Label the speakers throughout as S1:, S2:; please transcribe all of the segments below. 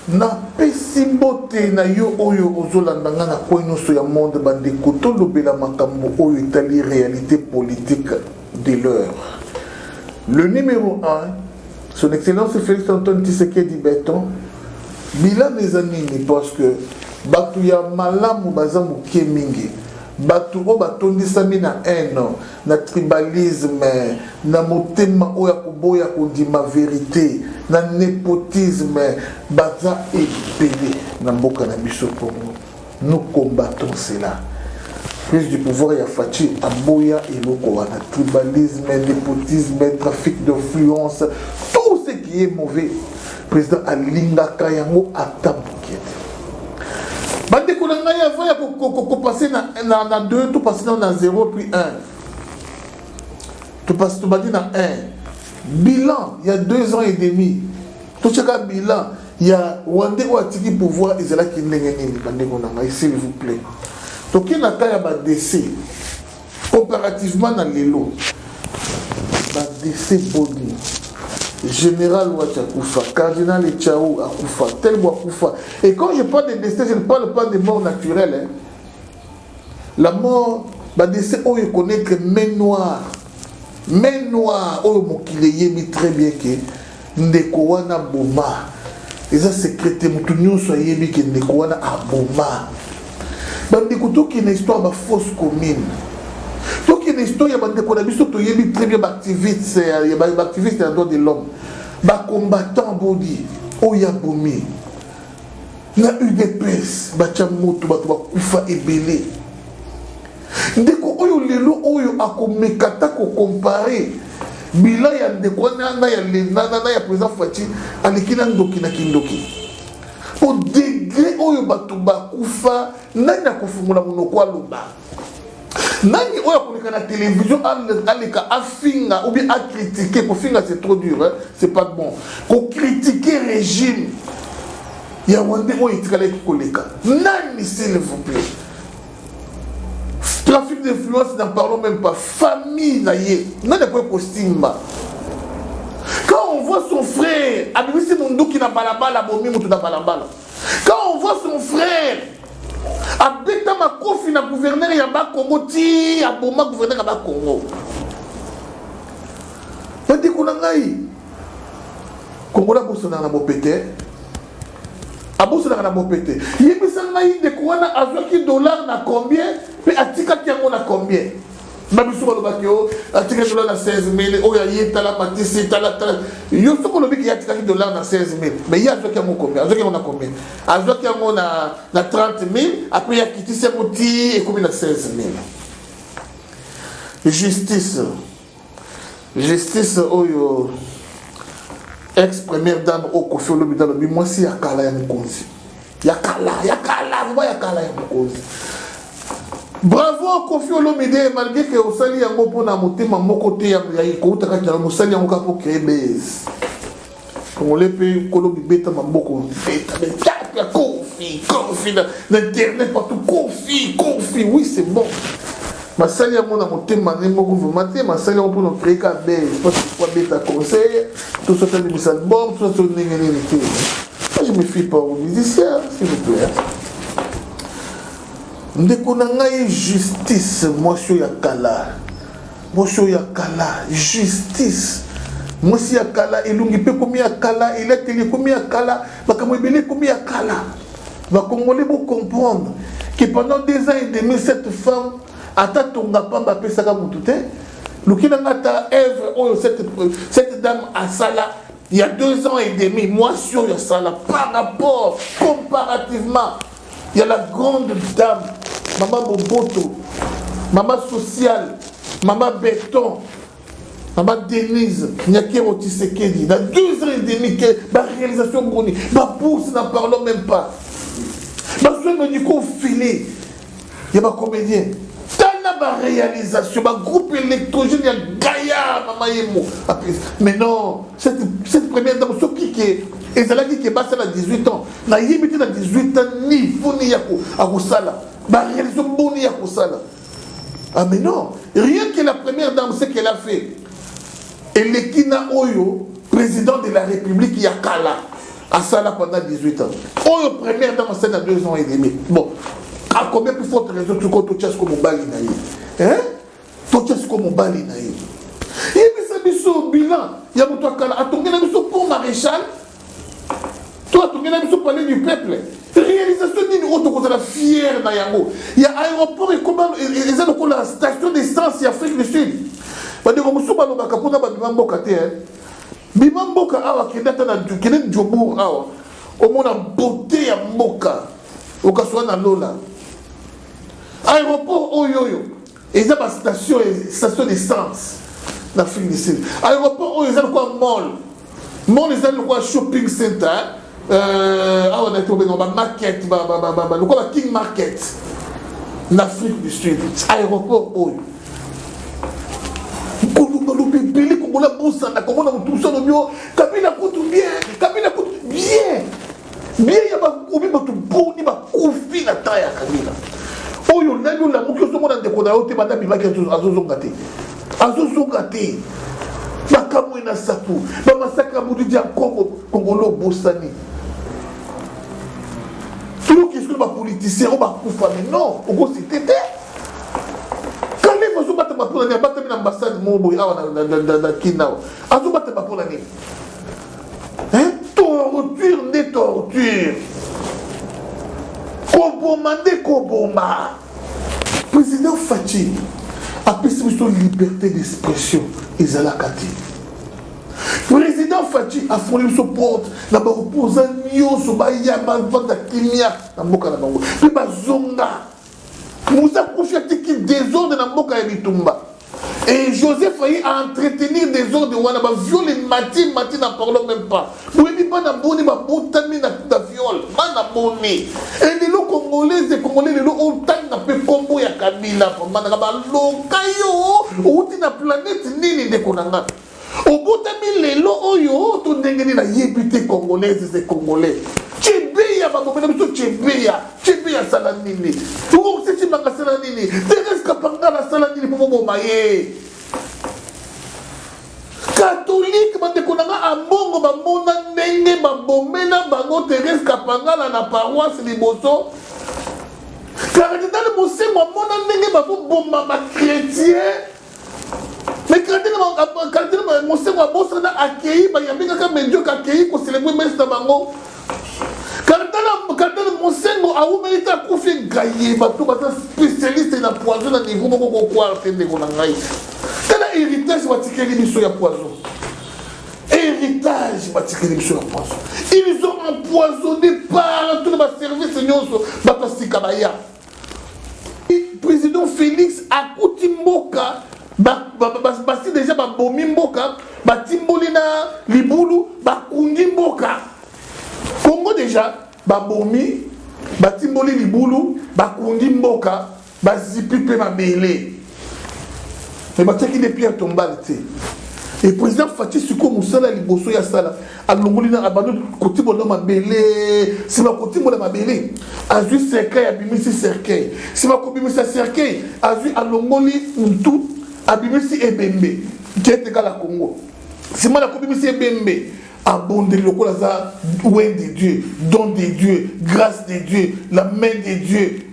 S1: na pesimbote na yo oyo ozolanda nga na koinoso ya monde bandeko tolobela makambo oyo etali réalité politique de l'heure. Le numéro 1, son excellence Félix Antoine Tshisekedi Béton, bilan des années parce que batu ya malamu baza mukie mingi, batu o batondisami na haine, na tribalisme, na motema oya koboya kondima vérité, na népotisme, baza épelé na mboka na biso Congo. Nous combattons cela. Prise du pouvoir ya Fachi aboya eloko wana tribalisme, népotisme, trafic d'influence, tout ce qui est mauvais. Président Alinga Kayango atabukete. Bandeko na ngai avant ya ko passer na 2, tout passer na 0 puis 1. Tout passer tout badi na 1. Bilan, il y a 2 ans et demi. Tout chaka bilan, il y a Wande ou atiki pouvoir ezala ki ndenge nini bandeko na ngai s'il vous plaît. To ki na kaya ba décès comparativement na lelo. Ba décès boni. Général Ouachakufa, Cardinal Etchaou Akoufa, Telbo Akoufa. Et quand je parle de décès, je ne parle pas de mort naturelle. Hein. La mort, bah décès, on connaît que main noire. Main noire, on m'a très bien que Ndekowana Boma. Et ça, c'est que Moutounion soit yébi que Ndekowana Aboma. Bah, Ndekouto qui est une histoire de fausse commune. Donc il y a une histoire, il y a des conditions qui sont très bien activistes, il y a des activistes dans le droit de l'homme. Des combattants body, Oyabomi, na UDPS, Bachamoto, Batuakufa et Belé. Ndeko oyo lelo oyo akomekata ko comparer bila ya ndeko na ya lenana na ya président Fachi alikina ndoki na kindoki. Au degré oyo batu bakufa nani akufungula monoko aloba. Nani oya koleka na télévision aleka afinga ou bien a critiquer pour finga c'est trop dur hein? C'est pas bon. Pour critiquer régime ya wande oya itikala koleka. Nani s'il vous plaît. Trafic d'influence n'en parlons même pas. Famille naïe. Nani quoi postimba. Quand on voit son frère, Abibisi Mundu qui n'a pas la balle, Abomi Moutou n'a pas la balle. Quand on voit son frère Abeta Makofi na gouverneur Yaba Congo ti aboma gouverneur Yaba Congo. Pati kunangai. Congo la bourse na bopete. Abourse na bopete. Yebisa ngai de kuana azoki dollar na combien? Pe atika ki yango na combien? Babisu ba lobakio atika dollar na 16 000 oya yeta la matisi tala yo soko lobi ki atika dollar na 16 000 mais ya azoki yango combien? Azoki yango na combien? Azoki yango na 30 000 après ya kitisi moti et combien na 16 000. Justice oyo ex-première dame au Kofi Olomide lobi moi si yakala ya mukonzi. Yakala ya mukonzi. Bravo Kofi Olomide malgré que osali yango pona motema moko te ya kouta ka na mosali yango ka pour créer base. Congolais pe kolobi beta maboko beta ya Kofi l'internet partout Kofi oui c'est bon. Masali yango na motema ne moko vraiment te masali yango pour créer ka base parce que quoi beta conseil tout ça dans les albums tout ça dans les je me fie pas aux musiciens s'il vous plaît. Ndeko na ngai justice mwasho ya kala justice mwasi ya kala elungi pe komi ya kala eleteli komi ya kala bakamwebele komi ya kala va congolais pour comprendre que pendant 2 ans et demi cette femme ata tonga pamba pesaka mutu te lukina ngata œuvre oyo cette dame a sala il y a 2 ans et demi mwasho ya sala par rapport comparativement il y a la grande dame Maman Boboto, Maman Sociale, Maman Béton, Maman Denise, Nyakero Tshisekedi, dans 2 ans et demi, la réalisation Bruni, ma bourse n'en parlons même pas. Ma soeur me dit qu'on filait, il y a ma comédien. T'as ma réalisation, ma groupe électrogène, il y a Gaïa, Maman Yemo. Mais non, cette première dame, ce qui est. Et c'est là qui est basse à 18 ans. Na yébité à 18 ans, ni foni yako, à Roussala. Bah, réalisation boni à Roussala. Ah, mais non. Rien que la première dame, ce qu'elle a fait. Et Lekina Oyo, président de la République Yakala. à ça là pendant 18 ans. Oh, première dans ma scène à 2 ans et demi. Bon, à combien plus forte raison tu comptes au comme Mobali naïe? Hein? Tu as comme Mobali naïe. Et puis ça biso bilan. Il y a mon toi à ton gars pour maréchal. Toi, ton gars pour parler du peuple. Réalisation d'une autre côté la fière Nayango. Il y a aéroport et comment ils ont la station d'essence en Afrique du Sud. Parce que comme souvent on a capté na Bimamboka te. Bimamboka awa kinata na Kenen Djobour awa. Au moins la beauté ya mboka. Au cas soit na lola. Aéroport oyoyo. Ils ont la station d'essence en Afrique du Sud. Aéroport oyo ils ont quoi mall. Mall ils ont quoi shopping center. On a trouvé dans la market, le King Market, en Afrique du Sud, aéroport. Kabila coûte bien. Bien, il y a pas de bon, il y a pas de la taille à Kabila. Oh, il y a la mouque, il y a des condamnés, madame, il y a des azozongate. Bakamu ina sapu. Bamasaka Moudidi en Congo, Congolo Bossani. Tout ce que les politiciens ont fait, mais non, on va citer. Quand les gens ont battu pour l'année, battu l'ambassade Moboy, dans Kinao. Ils ont battu pour l'année. Hein? Torture, des tortures. Kobomande Koboma. Président Fachi a pris une liberté d'expression. Izalakati. Président Fachi a fourni son porte, n'a pas reposé Nyo, Sobaya, Malvanda, Kimia, dans Moka na Bango. Puis Bazonga. Moussa Koufiati qui désordre dans Moka et Bitumba. Et Joseph Faye a entretenir des ordres de Wanaba, viole Mati n'en parlons même pas. Vous ne pas d'abonner ma boutami na viol, pas d'abonner. Et les Congolais, les Congolais, les autant n'a pas combo ya Kabila, pour Manaba, l'Okayo, ou la planète Nini de Konanga. Au bout de les oyo, tout n'est la yébité congolaise et congolais. Tchébeya, Tchébeya Salanini. Tout le monde sait que Salanini. Thérèse Kapanga Salanini pour vous mailler. Catholique, ma déconanga à Mongo, ma mona nenge, ma bomena, bango, Thérèse Kapanga, la paroisse Liboso. Car dans le monsé, ma mona nenge, ma bomba, ma chrétien. Mais quand mon seigneur a bossé dans accueilli, il y a bien quelqu'un qui a accueilli pour célébrer le mestre Bango. Quand mon seigneur a ouvert un coup de gaillé, spécialiste dans le poison, dans le niveau de quoi faire des gonangaïs. Quel héritage va tirer l'émission à poison? Héritage va tirer l'émission à poison. Ils ont empoisonné par tout le service, Seigneur, Bapasti Kabaya. Président Félix a coûté Moka. Basi déjà babomi mboka batimbolina libulu bakungi mboka Congo déjà babomi batimboli libulu bakungi mboka bazipi pe mabele mais bataki des pierres tombales et président Fachi Siko Moussala liboso ya sala alongolina abando kotibola mabele si ba kotibola mabele azui cercueil abimisi cercueil si ba kobimisa cercueil azui alongoli mutu abimisi ebembe qui est égal à Congo. Si moi la kobimisi ebembe abondé le lokola za ouin de Dieu, don de Dieu, grâce de Dieu, la main de Dieu.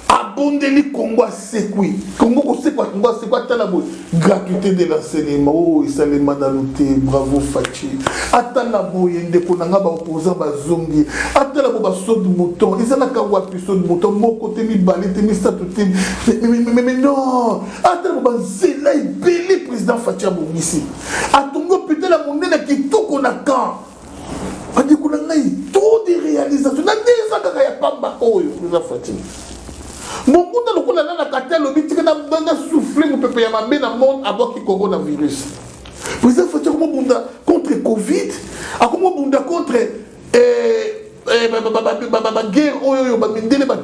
S1: Abondé le Congo c'est quoi? Congo c'est quoi? Congo c'est quoi? Tanabo gratuité de l'enseignement. Oh, ça les manalouté, bravo Fachi. Atanabo yende konanga ba opposant ba zongi. Atanabo ba saut de mouton. Ils ont ka wapi saut de mouton. Mon côté mi balé, mi statuté. Mais non. Atanabo ba zela belé président Fachi abongisi. Atongo peut-être la monnaie qui tout qu'on a quand. Adi konanga trop de réalisations. Na des akaka ya pamba oyo président Fachi. Mon coup de l'eau la cartel le bitique n'a pas soufflé mon peuple à ma monde avant qu'il coronavirus. Vous avez fait comment bunda contre Covid, à comment bunda contre guerre oyo bandele ba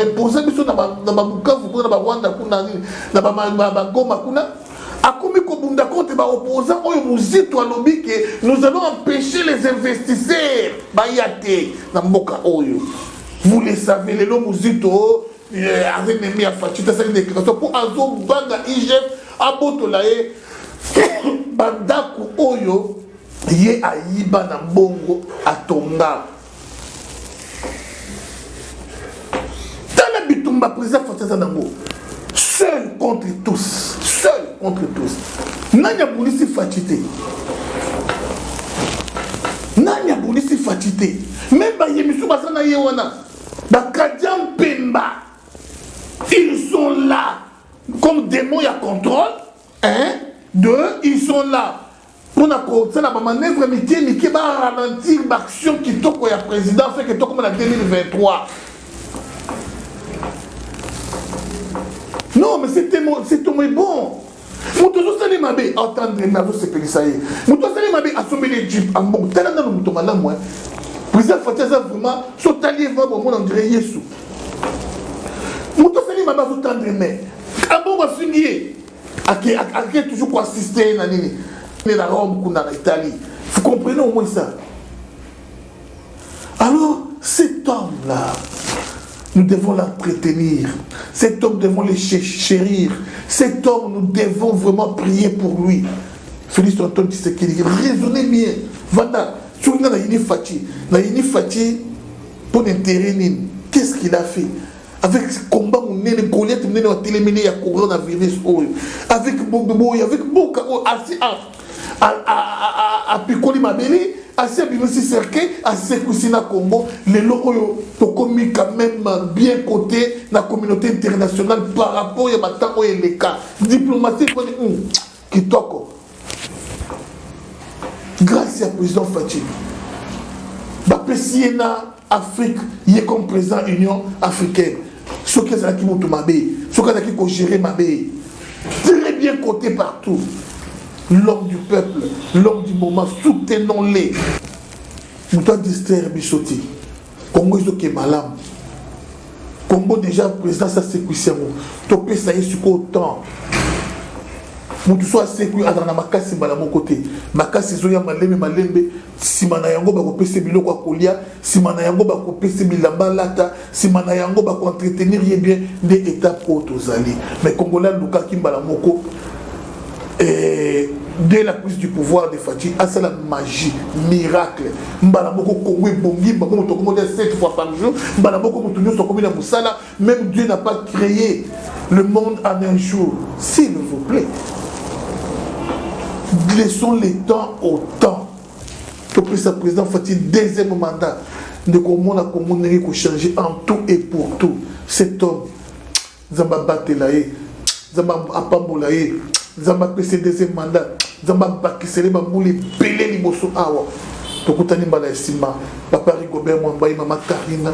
S1: imposer biso na ba Bukavu kuna ba Rwanda kuna na ba Goma kuna. A combien qu'on bunda contre ba opposants oyo muzito alobi que nous allons empêcher les investisseurs ba yate na mboka oyo. Vous le savez les lots muzito avec les miens fatigués, c'est une déclaration pour Azo Banga IGF Abotolae Bandaku Oyo ye ayiba na mbongo atonga tala bitumba président Fatia nango seul contre tous nanya bulisi fatité même ba yemisu basana ye wana ba kadiam pemba ils sont là comme démons à contrôle. Deux, ils sont là pour la manœuvre métier qui va ralentir l'action qui toque au président fait que toque comme en 2023. Non, mais c'était bon. Moutozo Sali Mabé, entendre Navo Sekelisaye. Moutozo Sali Mabé a sommé les jeeps en bon. Tel un homme Moutomala, moi. Président Fatia vraiment, son talier va au monde, on dirait Yesu. Moutozo Sali Mabé a entendre mais. Ah bon, on va finir. À qui toujours pour assister à la Rome ou en Italie. Vous comprenez au moins ça. Alors, cet homme-là, nous devons l'entretenir. Cet homme, nous devons le chérir. Cet homme, nous devons vraiment prier pour lui. Félix Antoine Tshisekedi, raisonnez bien. Voilà, sur la Yini Fati, pour l'intérêt, qu'est-ce qu'il a fait? Avec ce combat, on est le Goliath, on est le téléminé à coronavirus, avec Bobo, avec Boka, assez à Picoli Mabeli, assez à Bimisi Serke, assez Kusina Congo, les locaux ont mis quand même bien côté la communauté internationale par rapport à Matango et les cas. Diplomatie, qui toque. Grâce à président Fachi, Bapesiena Afrique, il est comme président de l'Union africaine. Ce qui est qui monte Mabé, ce qui est qui gère Mabé. Très bien côté partout. L'homme du peuple, l'homme du moment, soutenons-les. Nous devons distraire Bichoti. Congo est malade. Congo déjà président ça c'est quoi ça topé ça est sur autant. Nous soit sécu à dans makasi bala mon côté. Makasi zoya malembe simana yango ba kopese biloko kolia, simana yango ba kopese bilamba lata, simana yango ba ko entretenir bien des étapes autozali. Mais Congolais luka kimbala moko dès la prise du pouvoir de Fachi, c'est la magie, miracle. Mbalamoko Congo bongi, mbako to commande 7 fois par jour, mbalamoko mutunyo so commune musala, même Dieu n'a pas créé le monde en un jour. S'il vous plaît. Laissons les temps au temps. Le président Fachi, deuxième mandat, de comment la communauté a changé en tout et pour tout. Cet homme, Zamba Batelaye, Zamba Apambolaye, Zamba PC deuxième mandat, Zamba Bakisele Bamouli, Pelé Liboso Awa. Tokutani Mbala Estima, Papa Rigobert Mwambaye, Maman Karina,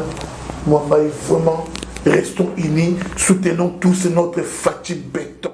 S1: Mwambaye, vraiment, restons unis, soutenons tous notre Fachi béton.